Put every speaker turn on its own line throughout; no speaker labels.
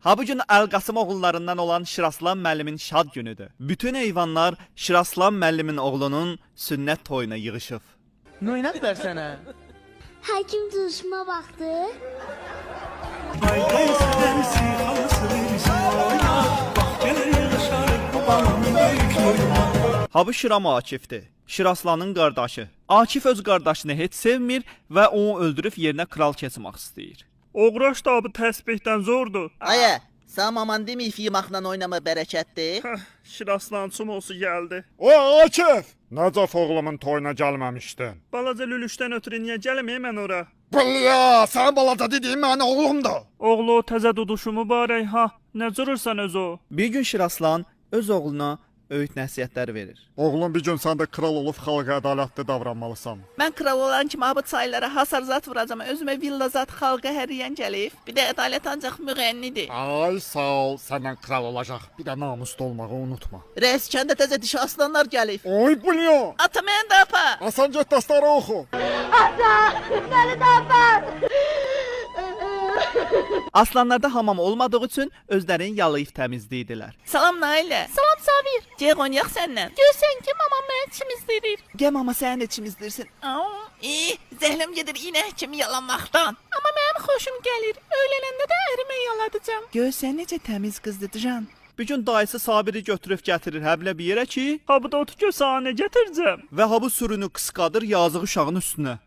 Ha bu gün Əlqasım oğullarından olan Şiraslan müəllimin şad günüdür. Bütün heyvanlar Şiraslan müəllimin oğlunun sünnət toyuna yığışıb.
Ne oynatlar sana?
Həkim duruşma vaxtı.
Ha bu Şiram Akifdir. Şiraslanın qardaşı. Akif öz qardaşını heç sevmir və onu öldürüb yerinə kral keçmək istəyir.
Oğraş da bu təsbihdən zordur.
Aya, sen aman demeyip yeməklə oynama bərəkətdir.
Şiraslan çumosu gəldi.
O Akif! Nəcəf oğlumun toyuna gəlməmişdin.
Balaca lülüşdən ötürü niyə gəlməyəm mən ora?
Bilya, sən balaca dediyin mənim oğlumdur.
Oğlu təzə duduşumu barək ha. Nə cırırsan öz o?
Bir gün Şiraslan öz oğluna öğüt nəsihətlər verir.
Oğlum bir gün sən də kral olub xalqa ədalətli davranmalısan.
Mən kral olan kimi bu çaylara hasar zat vuracam. Özümə villa zat xalqa həriyən gəlib. Bir də ədalət ancaq müğənnidir.
Ay sağ ol, səndən kral olacaq. Bir də namuslu olmağı unutma.
Reis kəndə təzə dişi aslanlar gəlib.
Oy Bilya!
Ata mən də apa.
Asan get dəstləri oxu.
Aslanlarda hamam olmadığı üçün özlərini yalayıb təmizləyirdilər.
Salam Nailə. Salam Sabir. Gəl oynayaq səndən. Görsən ki, mamam mənim içimizdirir.
Gəl mama sənin də içimizdirsin.
Zəhləm gedir inək kimi yalanmaqdan. Amma mənim xoşum gəlir. Öylənəndə də ərimə yaladacam.
Görsən necə təmiz qızdır Can. Bir gün dayısı Sabiri götürüb gətirir həblə bir yerə ki,
Ha bu da otu gör sahne gətirəcəm.
və ha bu sürünü qısqadır yazıq uşağın üstünə.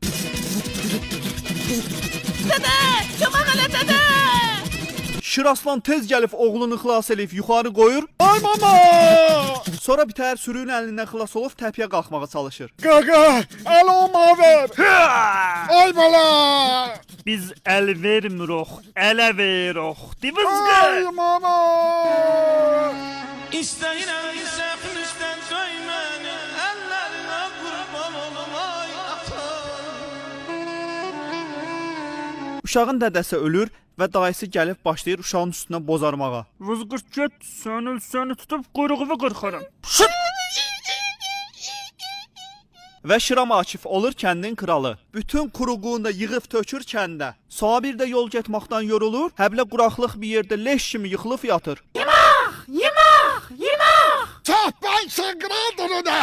Dədə, kömək elə dədə.
Şiraslan tez gəlib oğlunu xilas eləyib yuxarı qoyur.
Ay mama!
Sonra bitər sürünün əlindən xilas olub təpiyə qalxmağa çalışır.
Qaqa, əl olma ver. Ay bala!
Biz əl vermirik, ələ veririk.
Ay
Divizqə.
mama!
İstəyirəm səxmişdən söyməni, əllərinə qurban olum ay ata.
Uşağın dədəsi ölür və dayısı gəlib başlayır uşağın üstünə bozarmağa.
Vızqır get, səni tutub quyruğunu qırxaram.
Və Şiram Akif olur kəndin kralı. Bütün quruğunu da yığıb tökür kəndə. Sabir də yol getməkdən yorulur, həblə quraqlıq bir yerdə leş kimi yıxılıb yatır.
Çat ben şıngıradını da!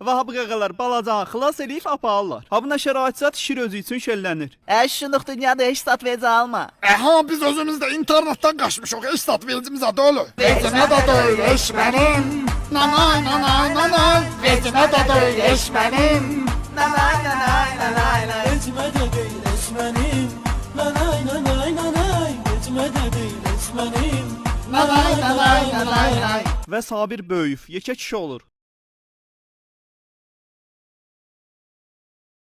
Və ha bu qaqalar balacanı xilas eləyib aparırlar. Ha buna şəraitsat şir özü üçün şəllənir.
Şunluq dünyada heç stat vecə alma.
Aha biz özümüzdə internetdən qaçmışıq, estat vericimizə də ölü. Vericimə də deyil eş mənim. Nanay nanay nanay. Vericimə də deyil eş mənim.
Nanay nanay nanay nanay.
Etmə də deyil esmənim, nanay nanay nanay. Etmə də deyil esmənim.
Nanay nanay nanay nanay.
Və Sabir böyüyüb, yekə kişi olur.